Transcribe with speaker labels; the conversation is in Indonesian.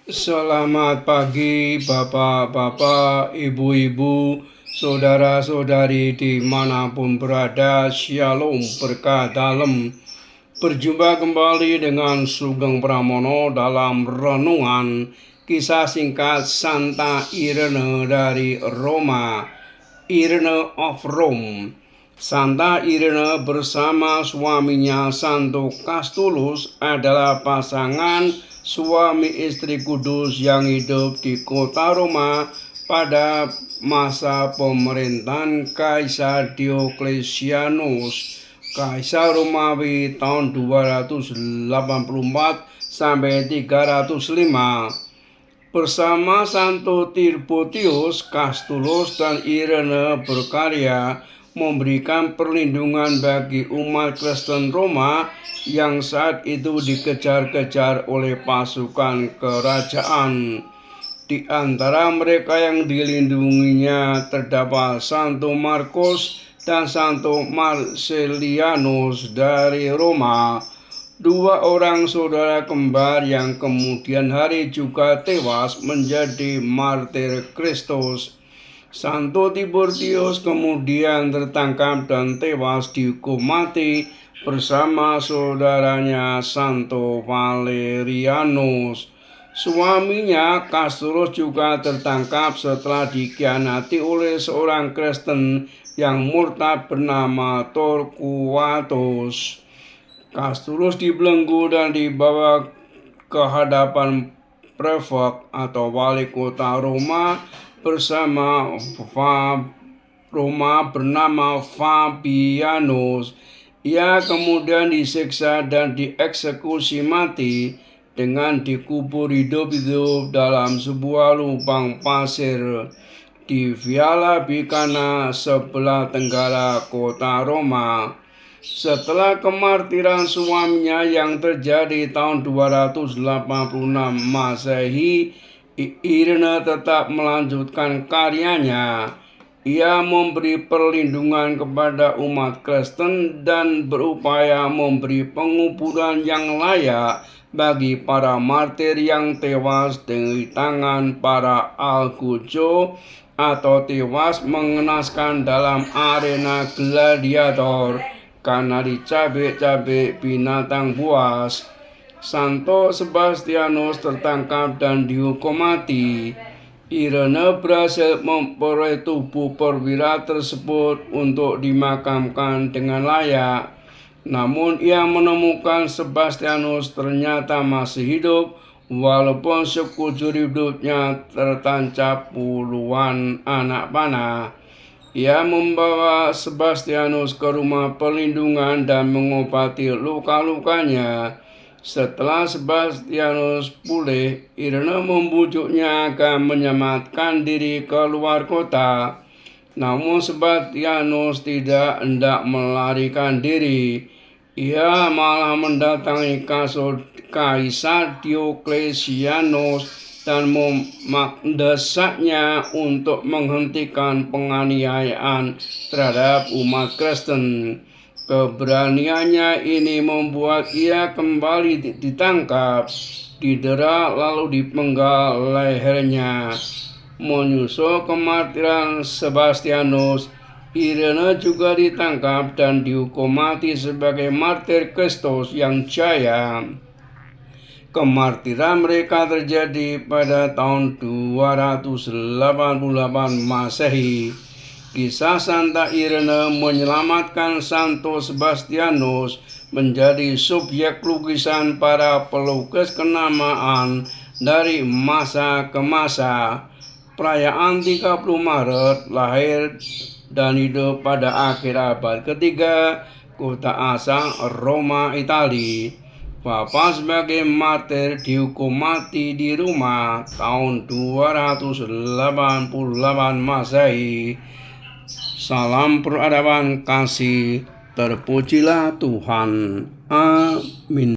Speaker 1: Selamat pagi Bapak-Bapak, Ibu-Ibu, Saudara-saudari dimanapun berada. Shalom, berkah dalam. Berjumpa kembali dengan Sugeng Pramono dalam renungan kisah singkat Santa Irene dari Roma, Irene of Rome. Santa Irene bersama suaminya Santo Castulus adalah pasangan suami istri kudus yang hidup di kota Roma pada masa pemerintahan Kaisar Dioklesianus, Kaisar Romawi tahun 284 sampai 305. Bersama Santo Tirbotius, Castulus dan Irene berkarya memberikan perlindungan bagi umat Kristen Roma yang saat itu dikejar-kejar oleh pasukan kerajaan. Di antara mereka yang dilindunginya terdapat Santo Markus dan Santo Marcellianus dari Roma, dua orang saudara kembar yang kemudian hari juga tewas menjadi martir Kristus. Santo Tiburtius kemudian tertangkap dan tewas dihukum mati bersama saudaranya Santo Valerianus. Suaminya Castulus juga tertangkap setelah dikhianati oleh seorang Kristen yang murtad bernama Torquatus. Castulus dibelenggu dan dibawa ke hadapan prefek atau wali kota Roma bersama Roma bernama Fabianus. Ia kemudian disiksa dan dieksekusi mati dengan dikubur hidup-hidup dalam sebuah lubang pasir di Viala Vicana sebelah tenggara kota Roma. Setelah kemartiran suaminya yang terjadi tahun 286 Masehi, Irene tetap melanjutkan karyanya. Ia memberi perlindungan kepada umat Kristen dan berupaya memberi penguburan yang layak bagi para martir yang tewas di tangan para algojo atau tewas mengenaskan dalam arena gladiator karena dicabik-cabik binatang buas. Santo Sebastianus tertangkap dan dihukum mati. Irene berhasil memperoleh tubuh perwira tersebut untuk dimakamkan dengan layak. Namun ia menemukan Sebastianus ternyata masih hidup, walaupun sekujur hidupnya tertancap puluhan anak panah. Ia membawa Sebastianus ke rumah perlindungan dan mengobati luka-lukanya. Setelah Sebastianus pulih, Irene membujuknya agar menyelamatkan diri ke luar kota. Namun Sebastianus tidak hendak melarikan diri. Ia malah mendatangi Kaisar Dioklesianus dan mendesaknya untuk menghentikan penganiayaan terhadap umat Kristen. Keberaniannya ini membuat ia kembali ditangkap, didera lalu dipenggal lehernya. Menyusul kemartiran Sebastianus, Irene juga ditangkap dan dihukum mati sebagai martir Kristus yang jaya. Kemartiran mereka terjadi pada tahun 288 Masehi. Kisah Santa Irene menyelamatkan Santo Sebastianus menjadi subjek lukisan para pelukis kenamaan dari masa ke masa. Perayaan 30 Maret lahir dan hidup pada akhir abad ketiga, kota asal Roma, Italia. Bapa sebagai martir dihukum mati di Roma tahun 288 Masehi. Salam peradaban kasih, terpujilah Tuhan. Amin.